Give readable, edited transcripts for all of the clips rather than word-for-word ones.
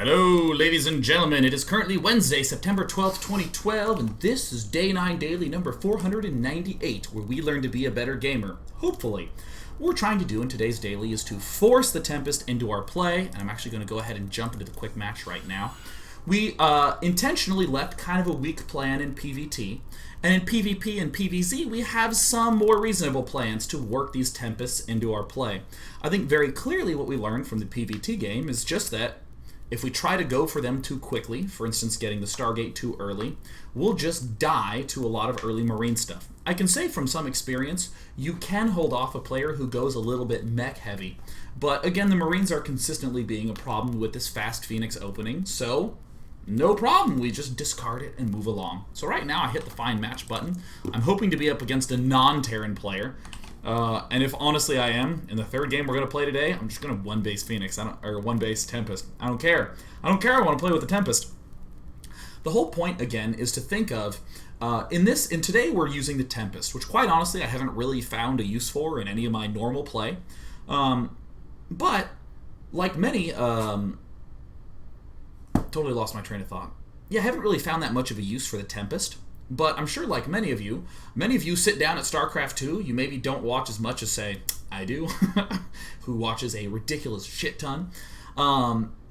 Hello, ladies and gentlemen. It is currently Wednesday, September 12th, 2012, and this is Day 9 Daily number 498, where we learn to be a better gamer. Hopefully. What we're trying to do in today's daily is to force the Tempest into our play, and I'm actually going to go ahead and jump into the quick match right now. We intentionally left kind of a weak plan in PvT, and in PvP and PvZ, we have some more reasonable plans to work these Tempests into our play. I think very clearly what we learned from the PvT game is just that if we try to go for them too quickly, for instance getting the Stargate too early, we'll just die to a lot of early Marine stuff. I can say from some experience, you can hold off a player who goes a little bit mech heavy. But again, the Marines are consistently being a problem with this fast Phoenix opening, so no problem, we just discard it and move along. So right now I hit the find match button. I'm hoping to be up against a non-Terran player. And if honestly I am, in the third game we're going to play today, I'm just going to one-base Phoenix, or one-base Tempest. I don't care. I want to play with the Tempest. The whole point, again, is to think of, in today we're using the Tempest, which quite honestly I haven't really found a use for in any of my normal play. But, like many, totally lost my train of thought. Yeah, I haven't really found that much of a use for the Tempest. But I'm sure, like many of you sit down at StarCraft 2. You maybe don't watch as much as, say, I do, who watches a ridiculous shit ton.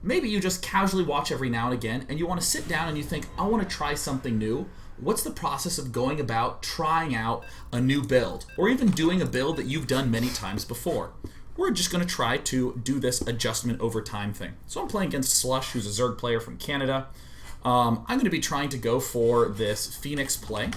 Maybe you just casually watch every now and again, and you want to sit down and you think, I want to try something new. What's the process of going about trying out a new build, or even doing a build that you've done many times before? We're just going to try to do this adjustment over time thing. So I'm playing against Slush, who's a Zerg player from Canada. I'm going to be trying to go for this Phoenix play.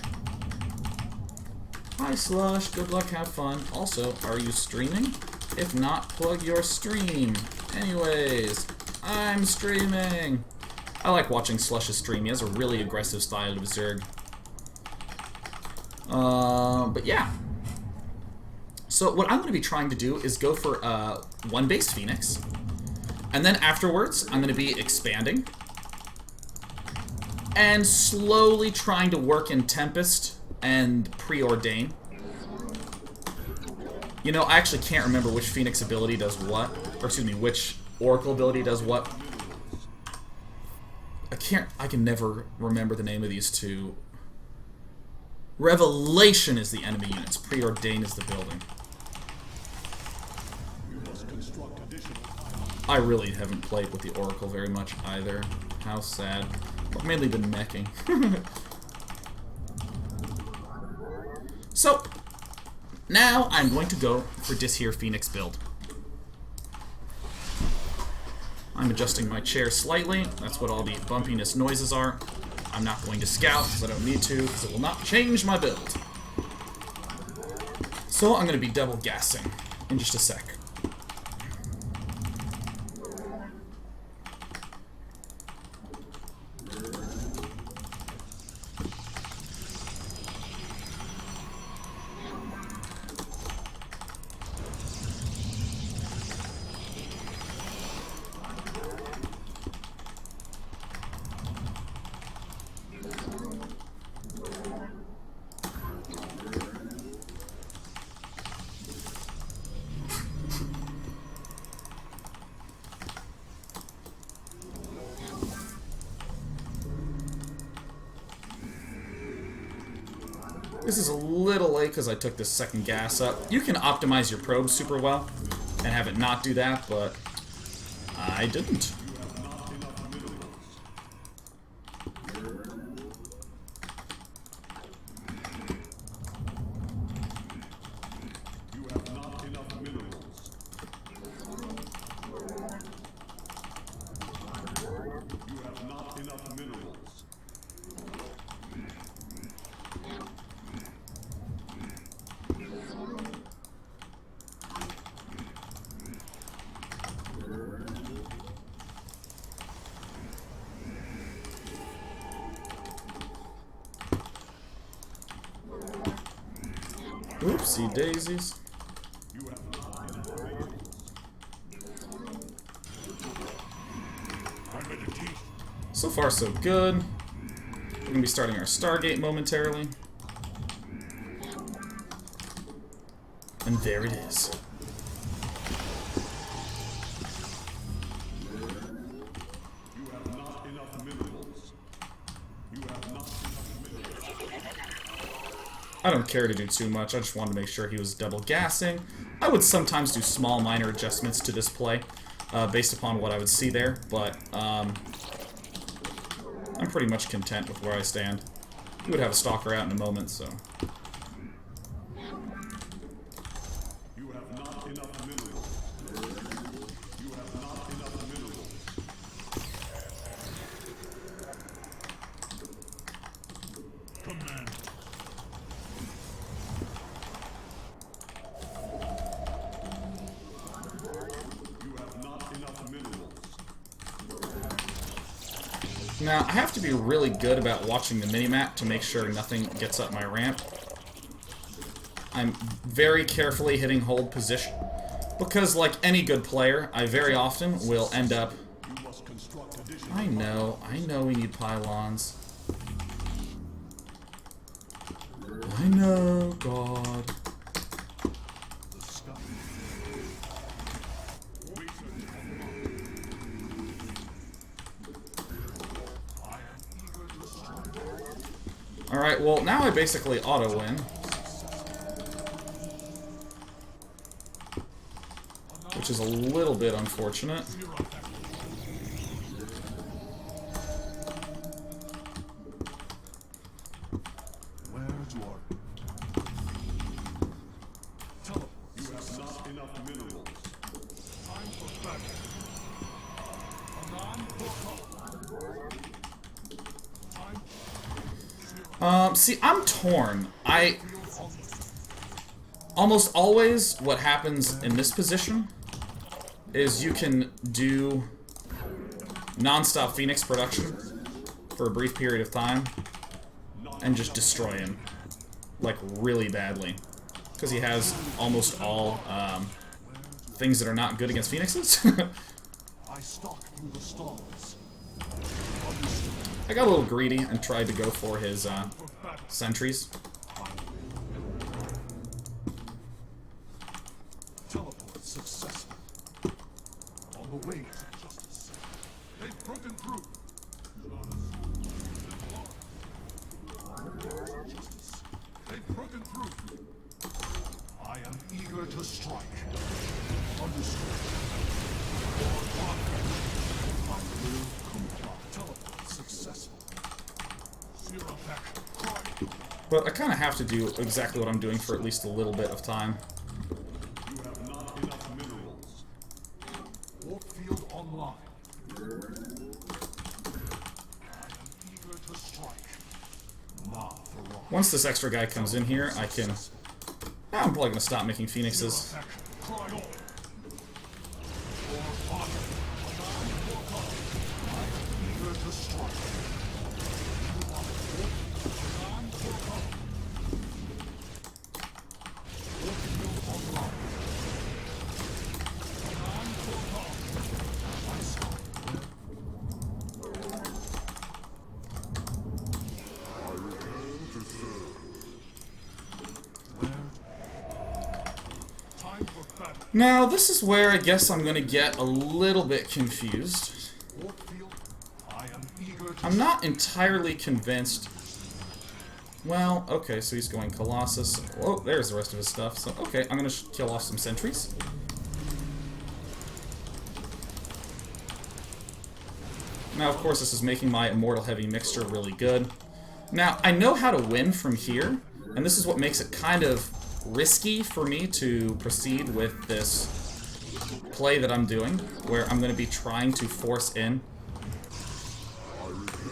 Hi Slush, good luck, have fun. Also, are you streaming? If not, plug your stream. Anyways, I'm streaming. I like watching Slush's stream. He has a really aggressive style of Zerg. But yeah. So what I'm going to be trying to do is go for one-base Phoenix. And then afterwards, I'm going to be expanding and slowly trying to work in Tempest and preordain. You know, I actually can't remember which Phoenix ability does what. Or excuse me, which Oracle ability does what. I can never remember the name of these two. Revelation is the enemy units. Preordain is the building. I really haven't played with the Oracle very much either. How sad. I've mainly been meching. So, now I'm going to go for this here Phoenix build. I'm adjusting my chair slightly. That's what all the bumpiness noises are. I'm not going to scout because I don't need to, because it will not change my build. So I'm going to be double gassing in just a sec. This is a little late because I took this second gas up. You can optimize your probe super well and have it not do that, but I didn't. Oopsie daisies. So far, so good. We're going to be starting our Stargate momentarily. And there it is. I don't care to do too much. I just wanted to make sure he was double gassing. I would sometimes do small minor adjustments to this play based upon what I would see there, but I'm pretty much content with where I stand. He would have a stalker out in a moment, so... Now, I have to be really good about watching the minimap to make sure nothing gets up my ramp. I'm very carefully hitting hold position, because like any good player, I very often will end up... I know we need pylons. I know, God. Alright, well, now I basically auto-win. Which is a little bit unfortunate. See, I'm torn. Almost always what happens in this position is you can do non-stop Phoenix production for a brief period of time and just destroy him, like, really badly. Because he has almost all things that are not good against Phoenixes. I got a little greedy and tried to go for his sentries. Teleport successful. On the way to justice. They've broken through. Justice. They've broken through. I am eager to strike. Understood. I will comply. Teleport successful. Zero attack. But I kind of have to do exactly what I'm doing for at least a little bit of time. You have not enough minerals. Warp field online. I am eager to strike. Once this extra guy comes in here, I can... I'm probably going to stop making Phoenixes. Now, this is where I guess I'm going to get a little bit confused. I'm not entirely convinced. Well, okay, so he's going Colossus. Oh, there's the rest of his stuff. So, okay, I'm going to kill off some sentries. Now, of course, this is making my Immortal Heavy mixture really good. Now, I know how to win from here, and this is what makes it kind of risky for me to proceed with this play that I'm doing, where I'm going to be trying to force in...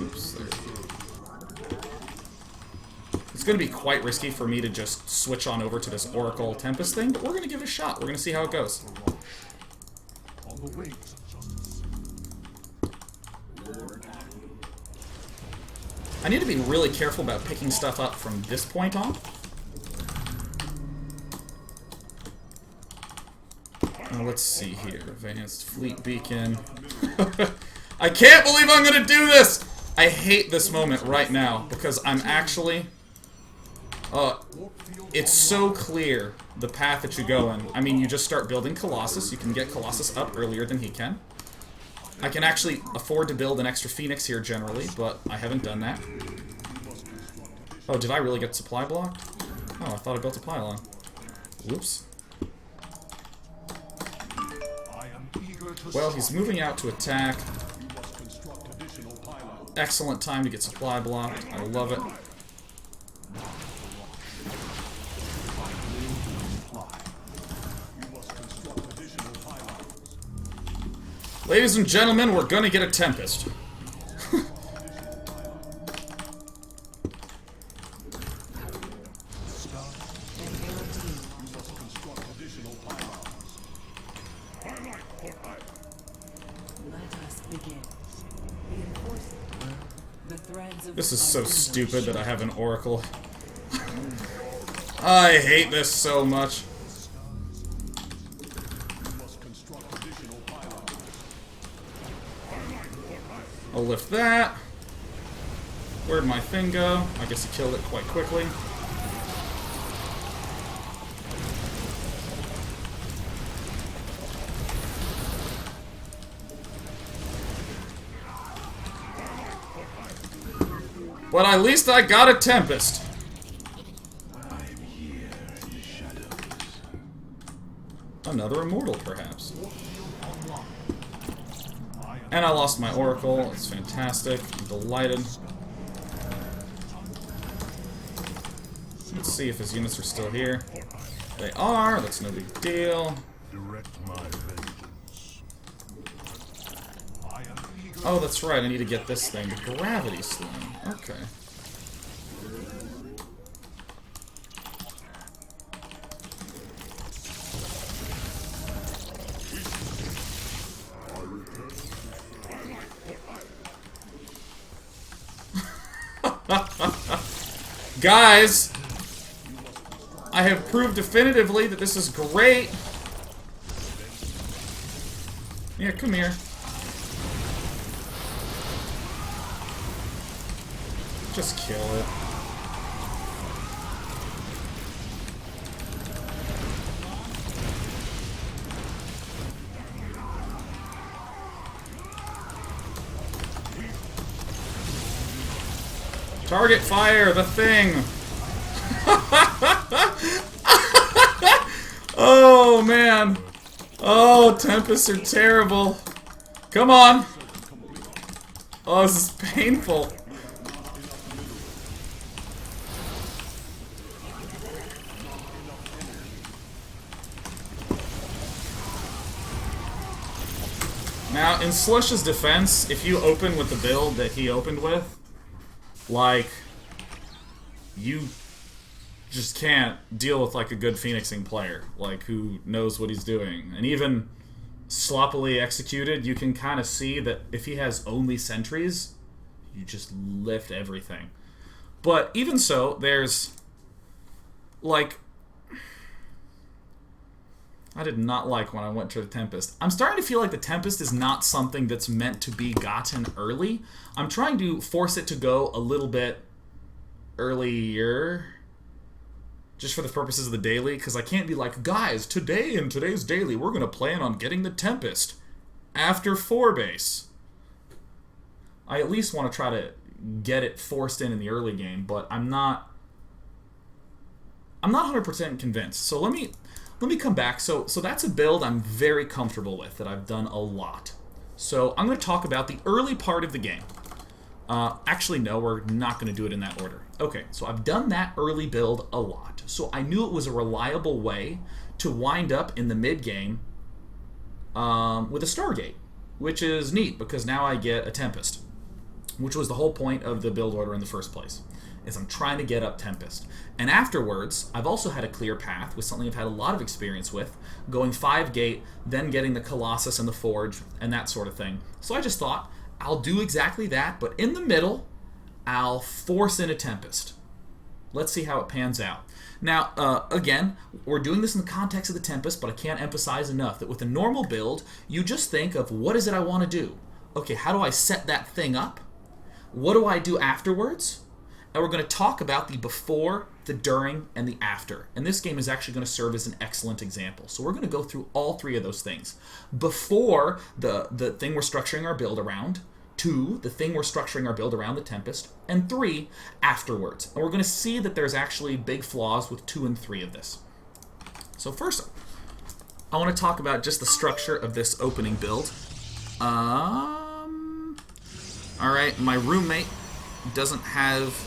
Oops, there. It's going to be quite risky for me to just switch on over to this Oracle Tempest thing, but we're going to give it a shot. We're going to see how it goes. I need to be really careful about picking stuff up from this point on. Let's see here. Advanced Fleet Beacon. I can't believe I'm gonna do this! I hate this moment right now, because I'm actually... it's so clear, the path that you go in. I mean, you just start building Colossus. You can get Colossus up earlier than he can. I can actually afford to build an extra Phoenix here generally, but I haven't done that. Oh, did I really get supply blocked? I thought I built a pylon. Whoops. Well, he's moving out to attack. Excellent time to get supply blocked. I love it. Ladies and gentlemen, we're gonna get a Tempest. This is so stupid that I have an Oracle. I hate this so much. I'll lift that. Where'd my thing go? I guess he killed it quite quickly. But at least I got a Tempest. Another Immortal, perhaps. And I lost my Oracle. It's fantastic. I'm delighted. Let's see if his units are still here. They are. That's no big deal. Oh, that's right. I need to get this thing. The Gravity Sling. Okay. Guys, I have proved definitively that this is great. Yeah, come here. Just kill it. Target fire, the thing! Oh, man. Oh, Tempests are terrible. Come on. Oh, this is painful. Now, in Slush's defense, if you open with the build that he opened with, like, you just can't deal with, like, a good Phoenixing player, like, who knows what he's doing. And even sloppily executed, you can kind of see that if he has only sentries, you just lift everything. But even so, there's, like, I did not like when I went to the Tempest. I'm starting to feel like the Tempest is not something that's meant to be gotten early. I'm trying to force it to go a little bit earlier, just for the purposes of the daily, because I can't be like, guys, today in today's daily, we're going to plan on getting the Tempest after 4 base. I at least want to try to get it forced in the early game, but I'm not 100% convinced. So let me come back. So that's a build I'm very comfortable with, that I've done a lot. So I'm going to talk about the early part of the game. Actually, no, we're not going to do it in that order. Okay, so I've done that early build a lot. So I knew it was a reliable way to wind up in the mid-game with a Stargate, which is neat, because now I get a Tempest, which was the whole point of the build order in the first place, is I'm trying to get up Tempest. And afterwards, I've also had a clear path with something I've had a lot of experience with, going 5 gate, then getting the Colossus and the Forge, and that sort of thing. So I just thought, I'll do exactly that, but in the middle, I'll force in a Tempest. Let's see how it pans out. Now, again, we're doing this in the context of the Tempest, but I can't emphasize enough that with a normal build, you just think of, what is it I want to do? Okay, how do I set that thing up? What do I do afterwards? And we're going to talk about the before, the during, and the after. And this game is actually going to serve as an excellent example. So we're going to go through all 3 of those things. Before, the thing we're structuring our build around, 2, the thing we're structuring our build around, the Tempest, and 3, afterwards. And we're going to see that there's actually big flaws with 2 and 3 of this. So first, I want to talk about just the structure of this opening build. Alright, my roommate doesn't have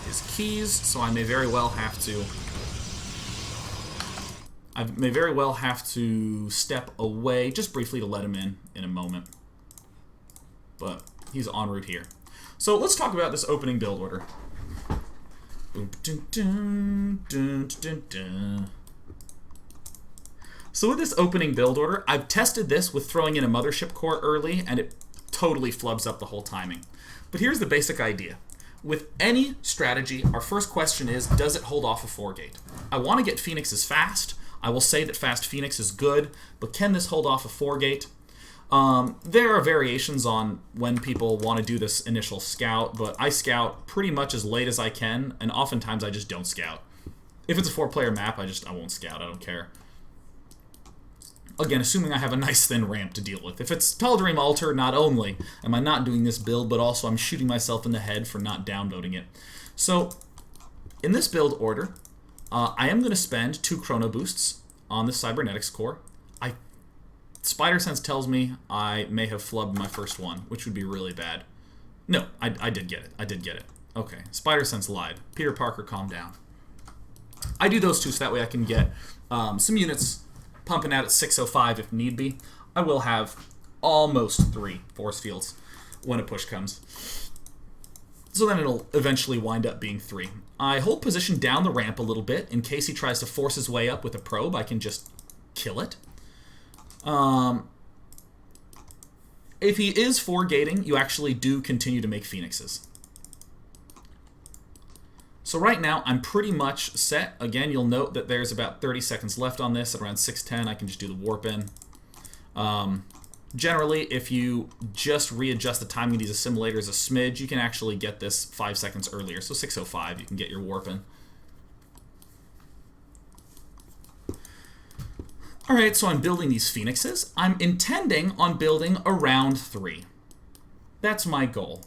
his keys, so I may very well have to step away just briefly to let him in a moment. But he's en route here. So let's talk about this opening build order. So with this opening build order, I've tested this with throwing in a Mothership Core early, and it totally flubs up the whole timing. But here's the basic idea. With any strategy, our first question is, does it hold off a 4-gate? I want to get Phoenixes fast. I will say that fast Phoenix is good, but can this hold off a 4-gate? There are variations on when people want to do this initial scout, but I scout pretty much as late as I can, and oftentimes I just don't scout. If it's a 4-player map, I won't scout. I don't care. Again, assuming I have a nice thin ramp to deal with. If it's Tal'Darim Altar, not only am I not doing this build, but also I'm shooting myself in the head for not downvoting it. So, in this build order, I am going to spend 2 Chrono Boosts on the Cybernetics Core. Spider Sense tells me I may have flubbed my first one, which would be really bad. No, I did get it. I did get it. Okay, Spider Sense lied. Peter Parker, calm down. I do those 2 so that way I can get some units pumping out at 605 if need be. I will have almost 3 force fields when a push comes. So then it'll eventually wind up being 3. I hold position down the ramp a little bit in case he tries to force his way up with a probe. I can just kill it. If he is 4-gating, you actually do continue to make Phoenixes. So right now, I'm pretty much set. Again, you'll note that there's about 30 seconds left on this. At around 6:10, I can just do the warp in. Generally, if you just readjust the timing of these assimilators a smidge, you can actually get this 5 seconds earlier. So 6:05, you can get your warp in. Alright, so I'm building these Phoenixes. I'm intending on building around 3. That's my goal.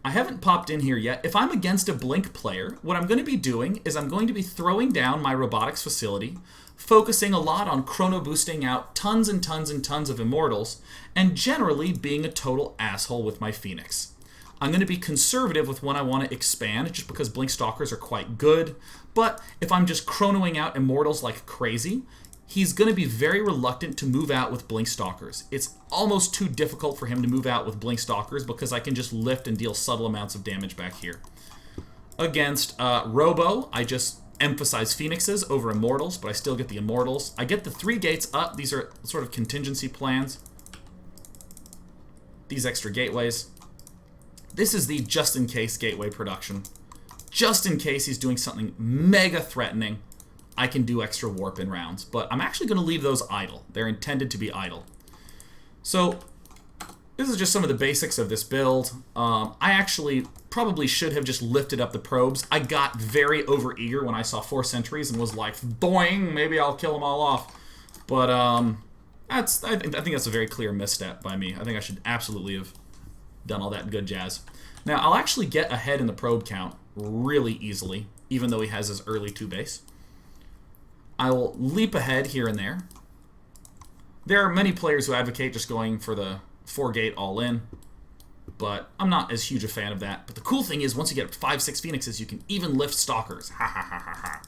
I haven't popped in here yet. If I'm against a Blink player, what I'm going to be doing is I'm going to be throwing down my robotics facility, focusing a lot on chrono boosting out tons and tons and tons of immortals, and generally being a total asshole with my Phoenix. I'm going to be conservative with when I want to expand, just because Blink Stalkers are quite good, but if I'm just chronoing out immortals like crazy, he's going to be very reluctant to move out with Blink Stalkers. It's almost too difficult for him to move out with Blink Stalkers because I can just lift and deal subtle amounts of damage back here. Against Robo, I just emphasize Phoenixes over Immortals, but I still get the Immortals. I get the 3 gates up. These are sort of contingency plans. These extra gateways. This is the just-in-case gateway production. Just in case he's doing something mega threatening, I can do extra warp-in rounds. But I'm actually going to leave those idle. They're intended to be idle. So, this is just some of the basics of this build. I actually probably should have just lifted up the probes. I got very overeager when I saw 4 sentries and was like, boing, maybe I'll kill them all off. But I think that's a very clear misstep by me. I think I should absolutely have done all that good jazz. Now, I'll actually get ahead in the probe count really easily, even though he has his early 2 base. I will leap ahead here and there. There are many players who advocate just going for the 4-gate all-in, but I'm not as huge a fan of that. But the cool thing is, once you get 5-6 Phoenixes, you can even lift Stalkers. Ha ha ha ha ha.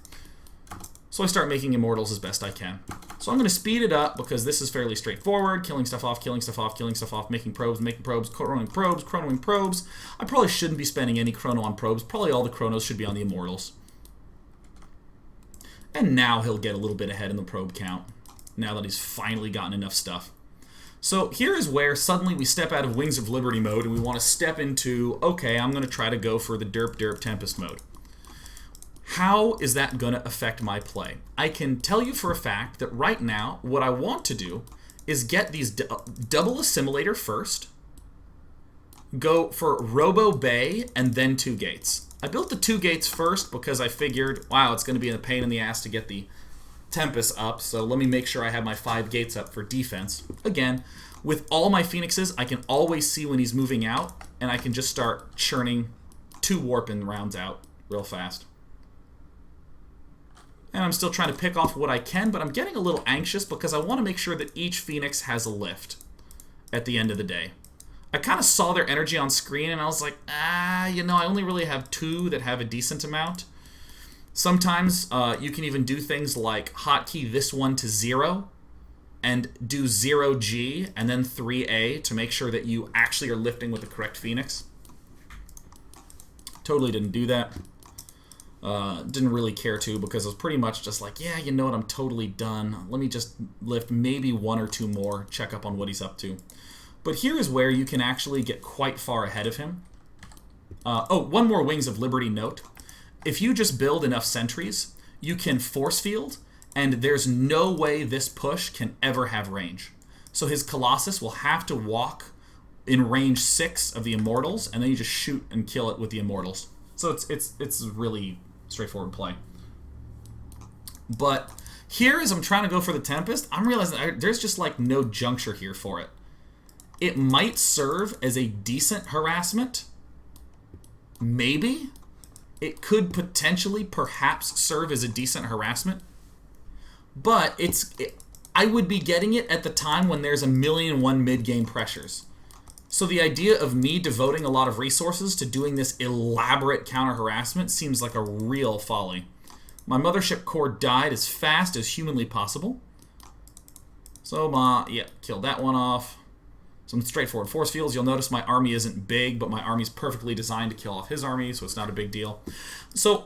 So I start making Immortals as best I can. So I'm going to speed it up because this is fairly straightforward. Killing stuff off, killing stuff off, killing stuff off, making probes, chronoing probes, chronoing probes. I probably shouldn't be spending any chrono on probes. Probably all the chronos should be on the Immortals. And now he'll get a little bit ahead in the probe count, now that he's finally gotten enough stuff. So here is where suddenly we step out of Wings of Liberty mode and we want to step into, okay, I'm going to try to go for the derp Tempest mode. How is that going to affect my play? I can tell you for a fact that right now, what I want to do is get these double assimilator first, go for Robo Bay, and then 2 gates. I built the 2 gates first because I figured, wow, it's going to be a pain in the ass to get the Tempest up, so let me make sure I have my 5 gates up for defense. Again, with all my Phoenixes, I can always see when he's moving out, and I can just start churning 2 warping rounds out real fast. And I'm still trying to pick off what I can, but I'm getting a little anxious because I want to make sure that each Phoenix has a lift at the end of the day. I kind of saw their energy on screen, and I was like, you know, I only really have 2 that have a decent amount. Sometimes you can even do things like hotkey this one to 0 and do 0G and then 3A to make sure that you actually are lifting with the correct Phoenix. Totally didn't do that. Didn't really care to because I was pretty much just like, yeah, you know what, I'm totally done. Let me just lift maybe 1 or 2 more, check up on what he's up to. But here is where you can actually get quite far ahead of him. One more Wings of Liberty note. If you just build enough sentries, you can force field, and there's no way this push can ever have range. So his Colossus will have to walk in range 6 of the Immortals, and then you just shoot and kill it with the Immortals. So it's really straightforward play. But here, as I'm trying to go for the Tempest, I'm realizing there's just like no juncture here for it. It might serve as a decent harassment. Maybe. It could potentially, perhaps, serve as a decent harassment. But I would be getting it at the time when there's 1,000,001 mid-game pressures. So the idea of me devoting a lot of resources to doing this elaborate counter-harassment seems like a real folly. My Mothership core died as fast as humanly possible. So, killed that one off. Some straightforward force fields. You'll notice my army isn't big, but my army's perfectly designed to kill off his army, so it's not a big deal. So,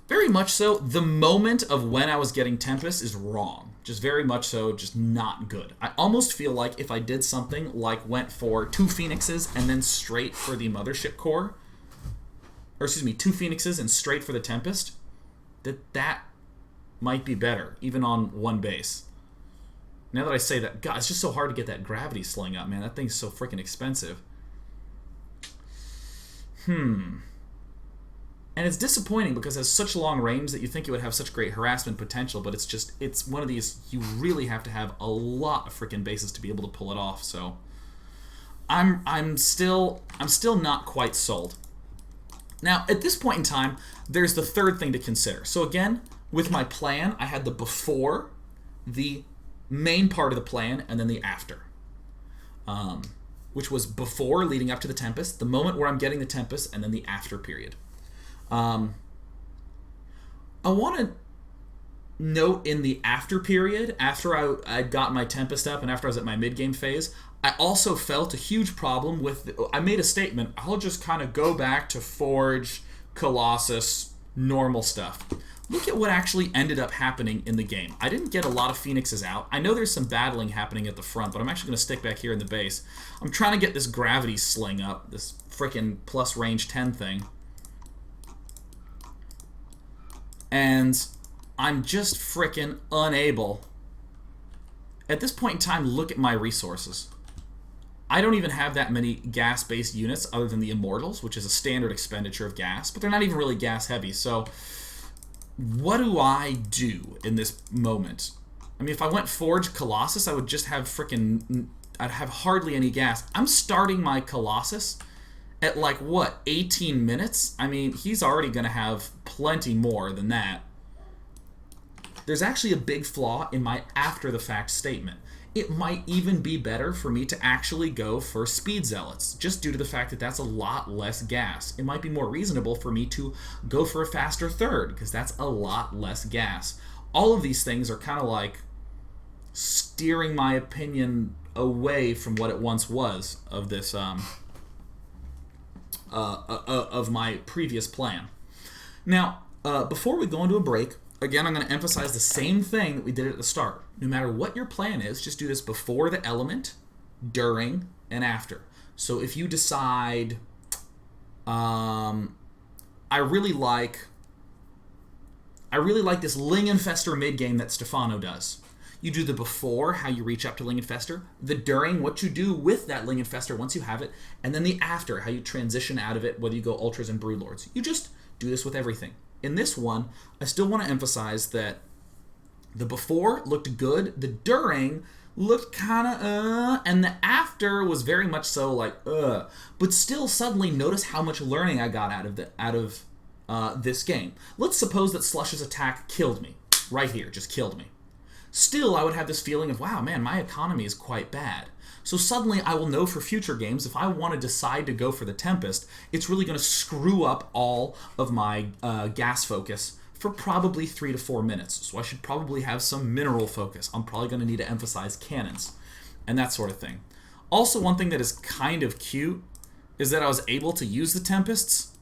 very much so, the moment of when I was getting Tempest is wrong. Just very much so, just not good. I almost feel like if I did something like went for 2 Phoenixes and then straight for the Mothership core, or excuse me, 2 Phoenixes and straight for the Tempest, that might be better, even on 1 base. Now that I say that, God, it's just so hard to get that gravity sling up, man. That thing's so freaking expensive. And it's disappointing because it has such long range that you think it would have such great harassment potential, but it's one of these, you really have to have a lot of freaking bases to be able to pull it off, so I'm still not quite sold. Now, at this point in time, there's the third thing to consider. So again, with my plan, I had the before, the main part of the plan, and then the after. Which was before, leading up to the Tempest, the moment where I'm getting the Tempest, and then the after period. I want to note in the after period, after I got my Tempest up and after I was at my mid-game phase, I also felt a huge problem with... I made a statement, I'll just kind of go back to Forge, Colossus, normal stuff. Look at what actually ended up happening in the game. I didn't get a lot of Phoenixes out. I know there's some battling happening at the front, but I'm actually going to stick back here in the base. I'm trying to get this gravity sling up, this frickin' plus range 10 thing. And I'm just frickin' unable. At this point in time, look at my resources. I don't even have that many gas-based units other than the Immortals, which is a standard expenditure of gas, but they're not even really gas-heavy, so... What do I do in this moment? I mean, if I went Forge Colossus, I would just have I'd have hardly any gas. I'm starting my Colossus at like, what, 18 minutes? I mean, he's already going to have plenty more than that. There's actually a big flaw in my after-the-fact statement. It might even be better for me to actually go for Speed Zealots, just due to the fact that that's a lot less gas. It might be more reasonable for me to go for a faster third, because that's a lot less gas. All of these things are kind of like steering my opinion away from what it once was of this, of my previous plan. Now, before we go into a break, again, I'm going to emphasize the same thing that we did at the start. No matter what your plan is, just do this before the element, during, and after. So if you decide, I really like this Ling Infestor mid-game that Stefano does. You do the before, how you reach up to Ling Infestor, the during, what you do with that Ling Infestor once you have it, and then the after, how you transition out of it, whether you go Ultras and Broodlords. You just do this with everything. In this one, I still want to emphasize that The before looked good. The during looked kind of and the after was very much so like but still suddenly notice how much learning I got out of this game. Let's suppose that Slush's attack killed me right here, just killed me. Still, I would have this feeling of, wow, man, my economy is quite bad. So suddenly I will know for future games, if I want to decide to go for the Tempest, it's really going to screw up all of my gas focus for probably 3 to 4 minutes. So I should probably have some mineral focus. I'm probably going to need to emphasize cannons and that sort of thing. Also, one thing that is kind of cute is that I was able to use the Tempests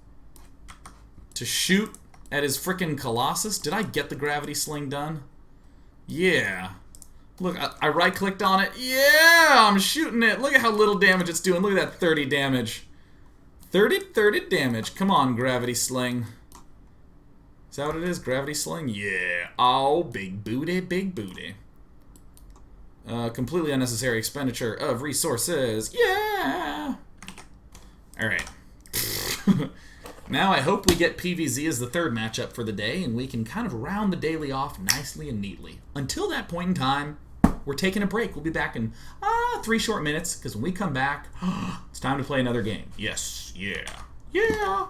to shoot at his frickin' Colossus. Did I get the gravity sling done? Yeah. Look, I right-clicked on it. Yeah, I'm shooting it. Look at how little damage it's doing. Look at that 30 damage. 30 damage. Come on, gravity sling. Is that what it is? Gravity sling? Yeah. Oh, big booty, big booty. Completely unnecessary expenditure of resources. Yeah. Alright. Now I hope we get PVZ as the third matchup for the day, and we can kind of round the daily off nicely and neatly. Until that point in time, we're taking a break. We'll be back in 3 short minutes, because when we come back, it's time to play another game. Yes, yeah, yeah.